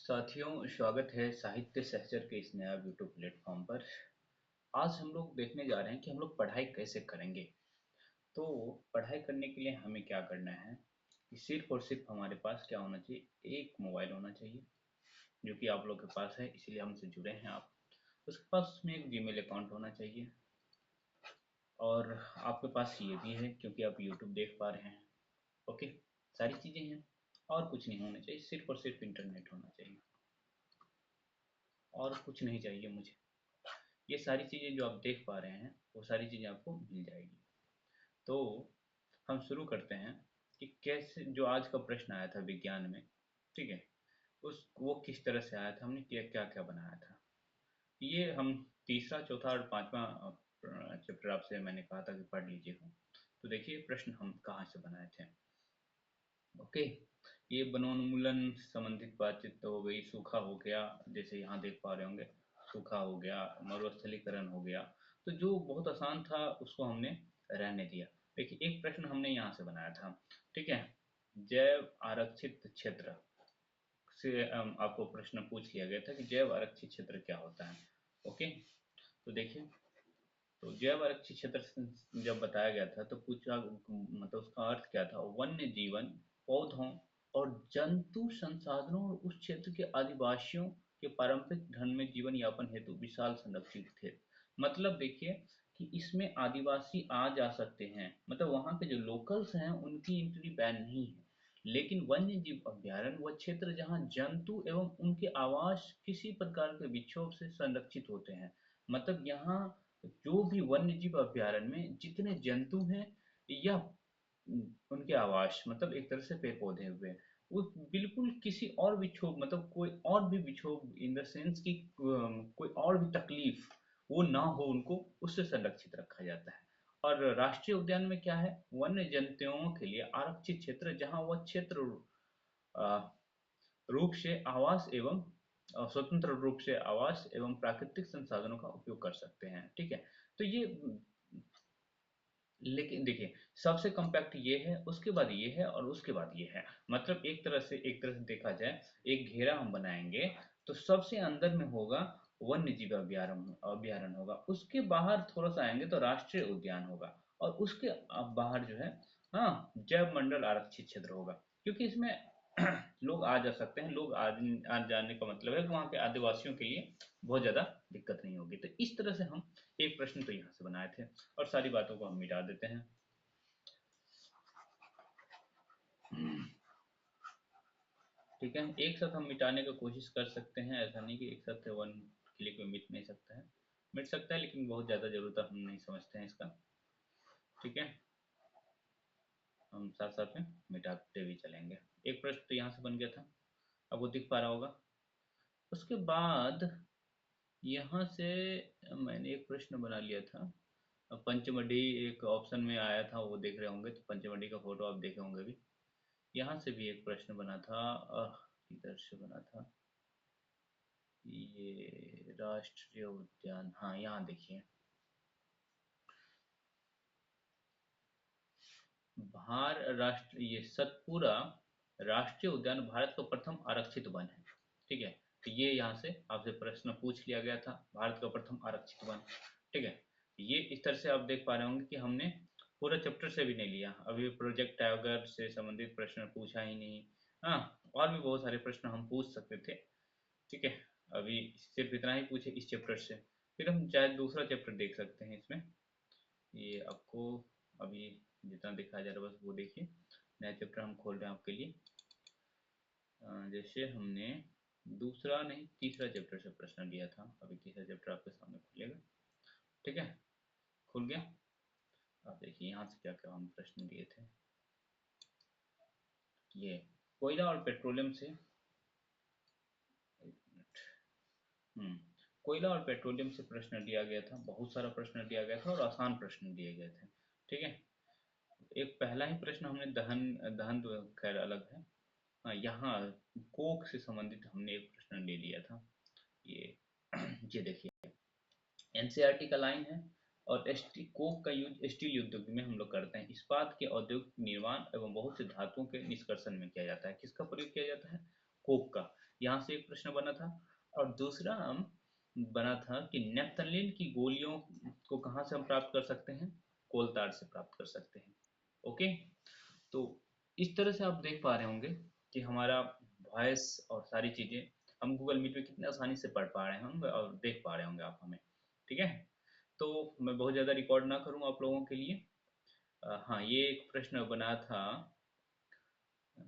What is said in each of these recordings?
साथियों, स्वागत है साहित्य सहचर के इस नया यूट्यूब प्लेटफॉर्म पर। आज हम लोग देखने जा रहे हैं कि हम लोग पढ़ाई कैसे करेंगे। तो पढ़ाई करने के लिए हमें क्या करना है कि सिर्फ और सिर्फ हमारे पास क्या होना चाहिए, एक मोबाइल होना चाहिए, जो कि आप लोग के पास है, इसीलिए हमसे जुड़े हैं आप। उसके पास उसमें एक जीमेल अकाउंट होना चाहिए और आपके पास ये भी है क्योंकि आप यूट्यूब देख पा रहे हैं। ओके, सारी चीज़ें हैं और कुछ नहीं होना चाहिए, सिर्फ और सिर्फ इंटरनेट होना चाहिए और कुछ नहीं चाहिए मुझे। ये सारी चीज़ें जो आप देख पा रहे हैं वो सारी चीज़ें आपको मिल जाएगी। तो हम शुरू करते हैं कि कैसे, जो आज का प्रश्न आया था विज्ञान में, ठीक है, उस वो किस तरह से आया था, हमने क्या क्या क्या बनाया था। ये हम तीसरा, चौथा और पांचवा चैप्टर आपसे मैंने कहा था कि पढ़ लीजिएगा। तो देखिए प्रश्न हम कहाँ से बनाए थे। ओके, ये वनोन्मूलन संबंधित बातचीत तो हो गई, सूखा हो गया, जैसे यहाँ देख पा रहे होंगे, सूखा हो गया, मरुस्थलीकरण हो गया। तो जो बहुत आसान था उसको हमने रहने दिया। देखिए एक प्रश्न हमने यहाँ से बनाया था, ठीक है, जैव आरक्षित क्षेत्र से आपको प्रश्न पूछ लिया गया था कि जैव आरक्षित क्षेत्र क्या होता है। ओके, तो देखिए, तो जैव आरक्षित क्षेत्र जब बताया गया था तो पूछा, मतलब उसका अर्थ क्या था, वन्य जीवन, पौधों और जंतु संसाधनों और उस क्षेत्र के आदिवासियों के पारंपरिक ढंग में जीवन यापन हेतु विशाल संरक्षित थे। मतलब देखिए कि इसमें आदिवासी आ जा सकते हैं, मतलब वहाँ के जो लोकल्स हैं उनकी एंट्री बैन नहीं है, लेकिन वन्य जीव अभ्यारण्य वह क्षेत्र जहाँ जंतु एवं उनके आवास किसी प्रकार के विक्षोभ से संरक्षित होते हैं। मतलब यहाँ जो भी वन्य जीव अभ्यारण्य में जितने जंतु हैं या उनके आवास, मतलब एक तरह से पेड़ पौधे हुए, वो बिल्कुल किसी और विक्षोभ, मतलब कोई और भी विक्षोभ इन द सेंस की कोई और भी तकलीफ वो ना हो उनको, उससे संरक्षित रखा जाता है। और राष्ट्रीय उद्यान में क्या है, वन्य जंतुओं के लिए आरक्षित क्षेत्र जहाँ वह क्षेत्र अ, रूप से आवास एवं स्वतंत्र रूप से आवास एवं प्राकृतिक संसाधनों का उपयोग कर सकते हैं, ठीक है। तो ये, लेकिन देखिए सबसे कॉम्पैक्ट ये है, उसके बाद ये है और उसके बाद ये है, मतलब एक तरह से देखा जाए, एक घेरा हम बनाएंगे तो सबसे अंदर में होगा वन्य जीव अभ्यारण्य अभ्यारण्य होगा, उसके बाहर थोड़ा सा आएंगे तो राष्ट्रीय उद्यान होगा, और उसके बाहर जो है, हाँ, जैव मंडल आरक्षित क्षेत्र होगा। क्योंकि इसमें लोग आ जा सकते हैं, लोग आ जाने का मतलब है कि वहाँ के आदिवासियों के लिए बहुत ज़्यादा दिक्कत नहीं होगी। तो इस तरह से हम एक प्रश्न तो यहाँ से बनाए थे और सारी बातों को हम मिटा देते हैं। ठीक है, एक साथ हम मिटाने का कोशिश कर सकते हैं, ऐसा नहीं कि एक साथ वन क्लिक में मिट नहीं सकता है, मिट सकता है, लेकिन बहुत ज़्यादा ज़रूरत हम नहीं समझते हैं इसका। ठीक है, हम साथ साथ में मिटाते भी चलेंगे। एक प्रश्न तो यहाँ से बन गया था, अब वो दिख पा रहा होगा। उसके बाद यहाँ से मैंने एक प्रश्न बना लिया था, पंचमढ़ी एक ऑप्शन में आया था, वो देख रहे होंगे, तो पंचमढ़ी का फोटो आप देखे होंगे भी। यहाँ से भी एक प्रश्न बना था, किधर से बना था, ये राष्ट्रीय उद्यान, हाँ यहाँ देखिए, ये सतपुरा राष्ट्रीय उद्यान भारत का प्रथम आरक्षित वन है, ठीक है। तो ये यहाँ से आपसे प्रश्न पूछ लिया गया था, भारत का प्रथम आरक्षित वन, ठीक है। ये इस तरह से आप देख पा रहे होंगे कि हमने पूरा चैप्टर से भी नहीं लिया, अभी प्रोजेक्ट टाइगर से संबंधित प्रश्न पूछा ही नहीं। हाँ, और भी बहुत सारे प्रश्न हम पूछ सकते थे, ठीक है। अभी सिर्फ इतना ही पूछे इस चैप्टर से, फिर हम चाहे दूसरा चैप्टर देख सकते हैं इसमें। ये आपको अभी जितना दिखाया जा रहा है बस वो देखिए, नया चैप्टर हम खोल रहे हैं आपके लिए। जैसे हमने दूसरा नहीं तीसरा चैप्टर से प्रश्न लिया था, अभी तीसरा चैप्टर आपके सामने खुलेगा, ठीक है, खुल गया। आप देखिए यहाँ से क्या क्या हम प्रश्न लिए थे। ये कोयला और पेट्रोलियम से, एक मिनट, कोयला और पेट्रोलियम से प्रश्न लिया गया था, बहुत सारा प्रश्न लिया गया था और आसान प्रश्न दिए गए थे, ठीक है। एक पहला ही प्रश्न हमने दहन, दहन तो खैर अलग है। हाँ, यहाँ कोक से संबंधित हमने एक प्रश्न ले लिया था, ये ये देखिए, एनसीईआरटी का लाइन है, और एसटी कोक का यूज स्टील उद्योग में हम लोग करते हैं, इस्पात के औद्योगिक निर्माण एवं बहुत से धातुओं के निष्कर्षण में किया जाता है। किसका प्रयोग किया जाता है, कोक का। यहाँ से एक प्रश्न बना था। और दूसरा बना था कि नेप्थलीन की गोलियों को कहाँ से हम प्राप्त कर सकते हैं? कोलतार से प्राप्त कर सकते हैं। ओके, तो इस तरह से आप देख पा रहे होंगे कि हमारा वॉइस और सारी चीज़ें हम गूगल मीट में कितने आसानी से पढ़ पा रहे होंगे और देख पा रहे होंगे आप हमें। ठीक है, तो मैं बहुत ज़्यादा रिकॉर्ड ना करूँ आप लोगों के लिए। हाँ, ये एक प्रश्न बना था। अ,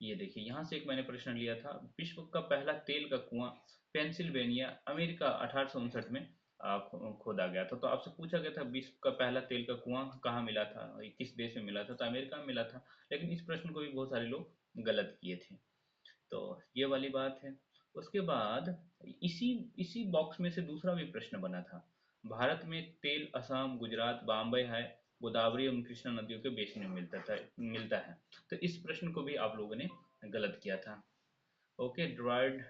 ये देखिए, यहाँ से एक मैंने प्रश्न लिया था। विश्व का पहला तेल का कुआं पेंसिल्वेनिया, अमेरिका 1859 में खोदा गया था। तो आपसे पूछा गया था विश्व का पहला तेल का कुआं कहाँ मिला था, किस देश में मिला था, तो अमेरिका में मिला था। लेकिन इस प्रश्न को भी बहुत सारे लोग गलत किए थे, तो ये वाली बात है। उसके बाद इसी इसी बॉक्स में से दूसरा भी प्रश्न बना था। भारत में तेल असम, गुजरात, बॉम्बे है, गोदावरी एवं कृष्णा नदियों के बेसिन में मिलता है। तो इस प्रश्न को भी आप लोगों ने गलत किया था। ओके, ड्रॉयड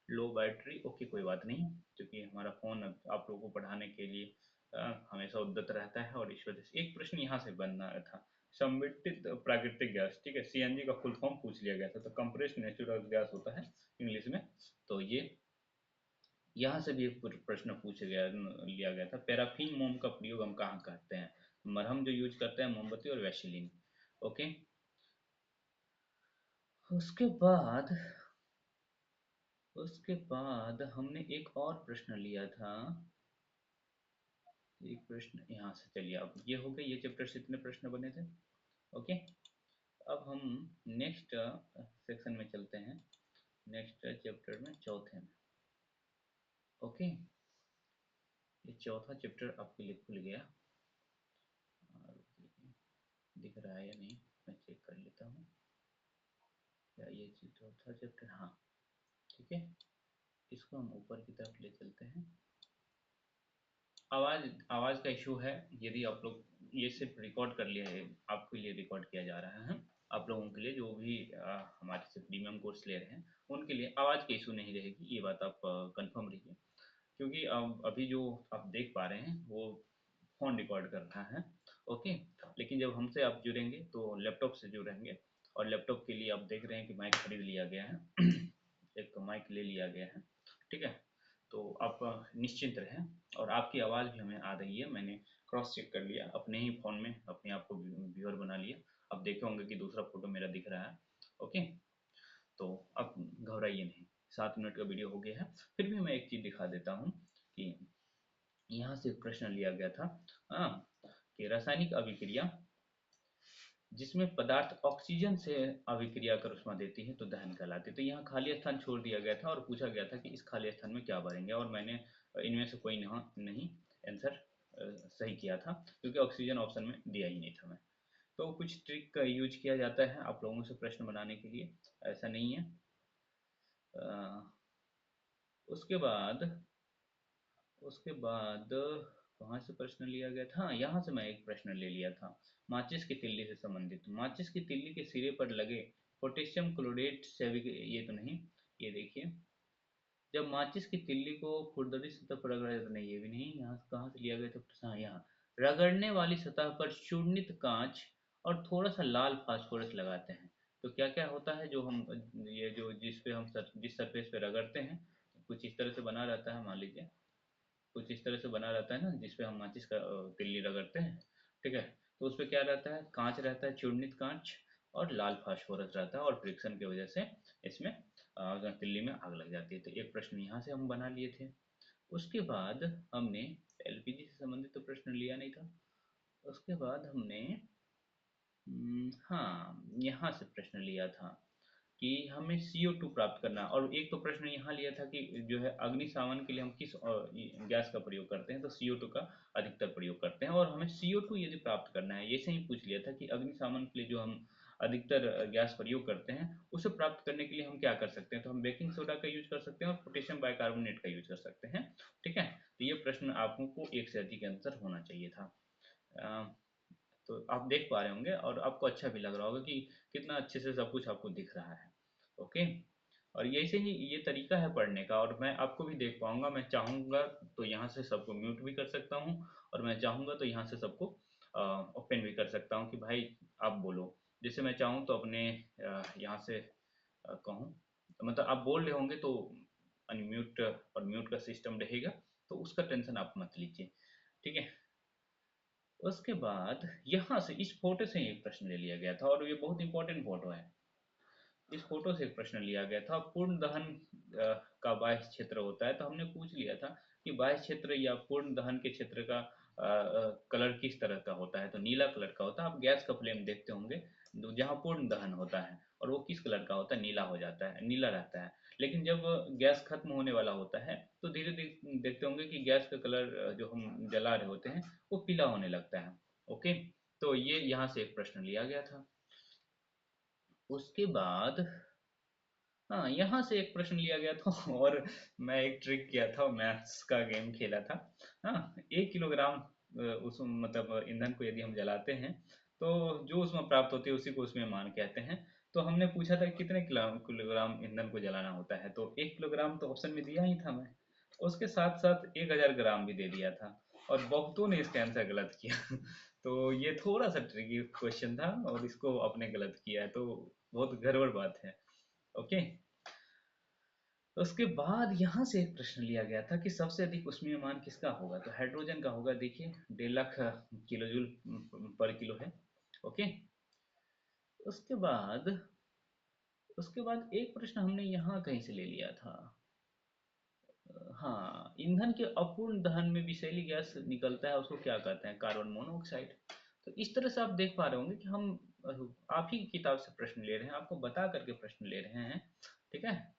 लो बैटरी, ओके कोई बात नहीं, क्योंकि हमारा फ़ोन आप लोगों को पढ़ाने के लिए हमेशा उद्यत रहता है, और इस वजह से एक प्रश्न यहाँ से बनना था। समृद्धित प्राकृतिक गैस, ठीक है, सीएनजी का फुल फॉर्म पूछ लिया गया था। तो कंप्रेस्ड नेचुरल गैस होता है इंग्लिश में। तो ये यहाँ से भी एक प्रश्न पूछ गया लिया गया था। पैराफिन मोम का प्रयोग हम कहाँ करते हैं? मरहम जो यूज करते हैं मोमबत्ती और वैसलीन। ओके, उसके बाद हमने एक और प्रश्न लिया था। एक प्रश्न यहाँ से, चलिए अब ये हो गए, ये चैप्टर से इतने प्रश्न बने थे। ओके, अब हम नेक्स्ट सेक्शन में चलते हैं, नेक्स्ट चैप्टर में, चौथे में। ओके, ये चौथा चैप्टर आपके लिए खुल गया, और दिख रहा है या नहीं मैं चेक कर लेता हूँ। क्या ये चौथा चैप्टर? हाँ, ठीक है, इसको हम ऊपर की तरफ ले चलते हैं। आवाज़ आवाज़ का इशू है। यदि आप लोग ये सिर्फ रिकॉर्ड कर लिया है, आपके लिए रिकॉर्ड किया जा रहा है, आप लोगों के लिए जो भी हमारे से प्रीमियम कोर्स ले रहे हैं उनके लिए आवाज़ की इशू नहीं रहेगी, ये बात आप कंफर्म रहिए। क्योंकि अभी जो आप देख पा रहे हैं वो फ़ोन रिकॉर्ड कर रहा है। ओके, लेकिन जब हमसे आप जुड़ेंगे तो लैपटॉप से जुड़ेंगे, और लैपटॉप के लिए आप देख रहे हैं कि माइक खरीद लिया गया है। एक माइक ले लिया गया है, ठीक है। तो आप निश्चिंत रहें, और आपकी आवाज़ भी हमें आ रही है। मैंने क्रॉस चेक कर लिया अपने ही फ़ोन में, अपने आप को व्यूअर बना लिया। अब देखे होंगे कि दूसरा फोटो मेरा दिख रहा है। ओके, तो अब घबराइए नहीं, 7 मिनट का वीडियो हो गया है। फिर भी मैं एक चीज़ दिखा देता हूँ कि यहाँ से एक प्रश्न लिया गया था, हाँ, कि रासायनिक अभिक्रिया जिसमें पदार्थ ऑक्सीजन से अभिक्रिया कर उष्मा देती है तो दहन कहलाती है। तो यहाँ खाली स्थान छोड़ दिया गया था और पूछा गया था कि इस खाली स्थान में क्या भरेंगे, और मैंने इनमें से कोई नहीं आंसर सही किया था, क्योंकि ऑक्सीजन ऑप्शन में दिया ही नहीं था मैं। तो कुछ ट्रिक का यूज किया जाता है आप लोगों से प्रश्न बनाने के लिए, ऐसा नहीं है। अ, उसके बाद कहाँ से प्रश्न लिया गया था? हाँ, यहाँ से मैं एक प्रश्न ले लिया था, माचिस की तिल्ली से संबंधित। माचिस की तिल्ली के सिरे पर लगे पोटेशियम क्लोरेट से ये तो नहीं, ये देखिए, जब माचिस की तिल्ली को खुरदरी सतह पर रगड़ा जाता, नहीं ये भी नहीं। यहाँ कहाँ से लिया गया था प्रश्न? हाँ, यहाँ रगड़ने वाली सतह पर चूर्णित कांच और थोड़ा सा लाल फास्फोरस लगाते हैं। तो क्या क्या होता है जो हम, ये जो जिस पे हम जिस सरफेस पे रगड़ते हैं, कुछ इस तरह से बना रहता है, मान लीजिए कुछ इस तरह से बना रहता है ना, जिसपे हम माचिस का तिल्ली रगड़ते हैं, ठीक है। तो उसपे क्या रहता है? कांच रहता है, चूर्णित कांच, और लाल फास्फोरस रहता है, और फ्रिक्शन की वजह से इसमें तिल्ली में आग लग जाती है। तो एक प्रश्न यहाँ से हम बना लिए थे। उसके बाद हमने एलपीजी से संबंधित तो प्रश्न लिया नहीं था। उसके बाद हमने हाँ, यहाँ से प्रश्न लिया था कि हमें CO2 प्राप्त करना, और एक तो प्रश्न यहाँ लिया था कि जो है अग्निशामन के लिए हम किस गैस का प्रयोग करते हैं, तो CO2 का अधिकतर प्रयोग करते हैं। और हमें CO2 यदि प्राप्त करना है, ये सही पूछ लिया था कि अग्निशामन के लिए जो हम अधिकतर गैस प्रयोग करते हैं, उसे प्राप्त करने के लिए हम क्या कर सकते हैं? तो हम बेकिंग सोडा का यूज कर सकते हैं, और पोटेशियम बाइकार्बोनेट का यूज कर सकते हैं, ठीक है। तो ये प्रश्न आपको एक से अधिक आंसर होना चाहिए था। तो आप देख पा रहे होंगे, और आपको अच्छा भी लग रहा होगा कि कितना अच्छे से सब कुछ आपको दिख रहा है। ओके, और ऐसे ही ये तरीका है पढ़ने का, और मैं आपको भी देख पाऊंगा। मैं चाहूँगा तो यहाँ से सबको म्यूट भी कर सकता हूँ, और मैं चाहूँगा तो यहाँ से सबको ओपन भी कर सकता हूँ कि भाई आप बोलो। जैसे मैं चाहूँ तो अपने यहाँ से कहूँ मतलब आप बोल रहे होंगे तो अनम्यूट और म्यूट का सिस्टम रहेगा, तो उसका टेंशन आप मत लीजिए, ठीक है। उसके बाद यहाँ से इस फोटो से एक प्रश्न ले लिया गया था, और ये बहुत इंपॉर्टेंट फोटो है। इस फोटो से एक प्रश्न लिया गया था, पूर्ण दहन का बाह्य क्षेत्र होता है, तो हमने पूछ लिया था कि बाह्य क्षेत्र या पूर्ण दहन के क्षेत्र का कलर किस तरह का होता है, तो नीला कलर का होता है। आप गैस का फ्लेम देखते होंगे, जहाँ पूर्ण दहन होता है और वो किस कलर का होता है, नीला हो जाता है, नीला रहता है। लेकिन जब गैस खत्म होने वाला होता है तो धीरे धीरे देखते होंगे कि गैस का कलर जो हम जला रहे होते हैं वो पीला होने लगता है। ओके, तो ये यहाँ से एक प्रश्न लिया गया था। उसके बाद हाँ, यहाँ से एक प्रश्न लिया गया था और मैं एक ट्रिक किया था, मैथ्स का गेम खेला था। हाँ, 1 किलोग्राम उस मतलब ईंधन को यदि हम जलाते हैं तो जो उसमें प्राप्त होती है उसी को उसमें मान कहते हैं। तो हमने पूछा था कितने किलोग्राम ईंधन को जलाना होता है, तो 1 किलोग्राम तो ऑप्शन में दिया ही था मैं, उसके साथ साथ 1000 ग्राम भी दे दिया था, और बहुतों ने इसका आंसर गलत किया। तो ये थोड़ा सा ट्रिकी क्वेश्चन था और इसको आपने गलत किया है, तो बहुत गड़बड़ बात है। ओके, तो उसके बाद यहाँ से एक प्रश्न लिया गया था कि सबसे अधिक ऊष्मीयमान किसका होगा, तो हाइड्रोजन का होगा। देखिए 1.5 लाख किलो जूल पर किलो है। ओके, उसके बाद एक प्रश्न हमने यहाँ कहीं से ले लिया था। हाँ, ईंधन के अपूर्ण दहन में विषैली गैस निकलता है, उसको क्या कहते हैं, कार्बन मोनोऑक्साइड। तो इस तरह से आप देख पा रहे होंगे कि हम आप ही की किताब से प्रश्न ले रहे हैं, आपको बता करके प्रश्न ले रहे हैं, ठीक है।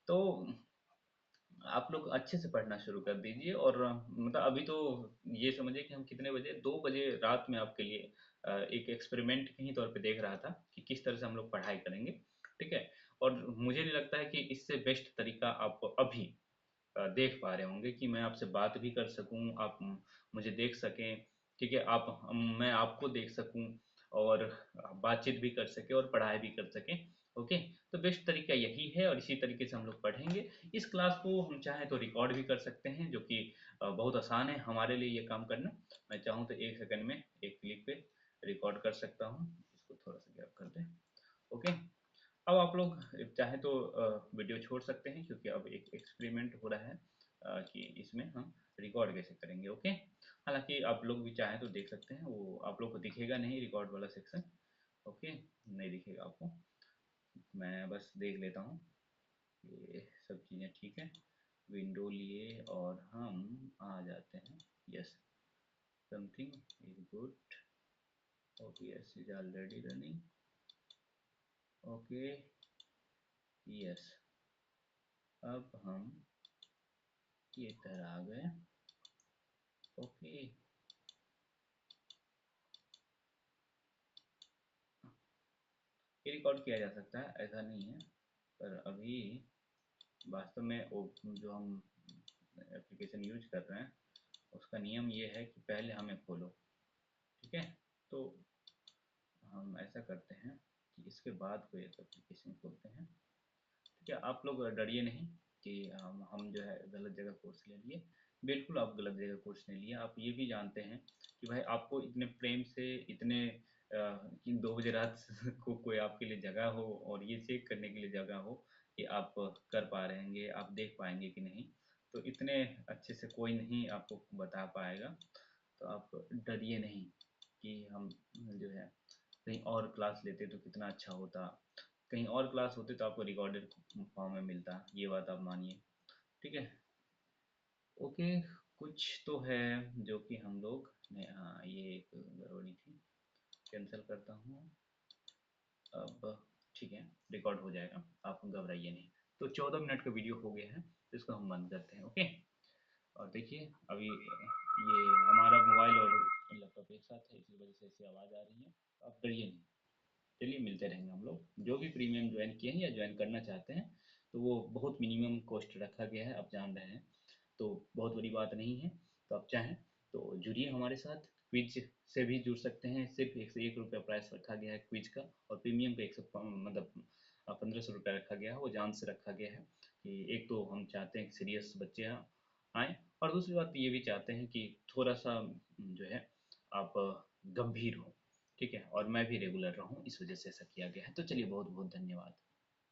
तो आप लोग अच्छे से पढ़ना शुरू कर दीजिए, और मतलब अभी तो ये समझिए कि हम कितने बजे, 2 बजे रात में आपके लिए एक एक्सपेरिमेंट के ही तौर पे देख रहा था कि किस तरह से हम लोग पढ़ाई करेंगे, ठीक है। और मुझे नहीं लगता है कि इससे बेस्ट तरीका आप अभी देख पा रहे होंगे कि मैं आपसे बात भी कर सकूं, आप मुझे देख सकें, ठीक है, आप मैं आपको देख सकूं, और बातचीत भी कर सके और पढ़ाई भी कर सकें। ओके, तो बेस्ट तरीका यही है, और इसी तरीके से हम लोग पढ़ेंगे। इस क्लास को हम चाहें तो रिकॉर्ड भी कर सकते हैं, जो कि बहुत आसान है हमारे लिए ये काम करना। मैं चाहूँ तो 1 सेकंड में एक क्लिक पे रिकॉर्ड कर सकता हूँ। इसको थोड़ा सा गैप कर दें। ओके, अब आप लोग चाहे तो वीडियो छोड़ सकते हैं, क्योंकि अब एक एक्सपेरिमेंट हो रहा है कि इसमें हम रिकॉर्ड कैसे करेंगे। ओके, हालांकि आप लोग भी चाहें तो देख सकते हैं, वो आप लोग को दिखेगा नहीं रिकॉर्ड वाला सेक्शन। ओके, नहीं दिखेगा आपको, मैं बस देख लेता हूँ ये सब चीज़ें ठीक है। विंडो लिए और हम आ जाते हैं। Yes, something is good. OBS is already running. Okay, yes, अब हम ये इधर आ गए। ओके, ये रिकॉर्ड किया जा सकता है, ऐसा नहीं है, पर अभी वास्तव में वो जो हम एप्लीकेशन यूज कर रहे हैं उसका नियम ये है कि पहले हमें खोलो, ठीक है। तो हम ऐसा करते हैं कि इसके बाद कोई एक एप्लीकेशन खोलते हैं, ठीक है। आप लोग डरिए नहीं कि हम जो है गलत जगह कोर्स ले लिए। बिल्कुल आप गलत जगह कोर्स नहीं लिए, आप ये भी जानते हैं कि भाई आपको इतने प्रेम से इतने कि 2 बजे रात को कोई आपके लिए जगह हो और ये चेक करने के लिए जगह हो कि आप कर पा रहेंगे, आप देख पाएंगे कि नहीं, तो इतने अच्छे से कोई नहीं आपको बता पाएगा। तो आप डरिए नहीं कि हम जो है कहीं और क्लास लेते तो कितना अच्छा होता, कहीं और क्लास होते तो आपको रिकॉर्डेड फॉर्म में मिलता, ये बात आप मानिए, ठीक है। ओके, कुछ तो है जो कि हम लोग ने, हाँ ये एक गड़बड़ी थी, कैंसिल करता हूँ अब, ठीक है, रिकॉर्ड हो जाएगा, आप घबराइए नहीं। तो 14 मिनट का वीडियो हो गया है, तो इसको हम बंद करते हैं। ओके, और देखिए अभी ये हमारा मोबाइल और लैपटॉप एक साथ है, इसी वजह से ऐसी आवाज़ आ रही है, आप डरिए नहीं। चलिए मिलते रहेंगे हम लोग, जो भी प्रीमियम ज्वाइन किए हैं या ज्वाइन करना चाहते हैं, तो वो बहुत मिनिमम कॉस्ट रखा गया है, आप जान रहे हैं, तो बहुत बड़ी बात नहीं है। तो आप चाहें तो जुड़िए हमारे साथ, क्विज से भी जुड़ सकते हैं, सिर्फ 101 रुपये प्राइस रखा गया है क्विज का, और प्रीमियम का 100 मतलब 1500 रुपये रखा गया है, वो जान से रखा गया है कि एक तो हम चाहते हैं कि सीरियस बच्चे आएँ, और दूसरी बात ये भी चाहते हैं कि थोड़ा सा जो है आप गंभीर हो, ठीक है, और मैं भी रेगुलर रहूं, इस वजह से ऐसा किया गया है। तो चलिए बहुत बहुत धन्यवाद।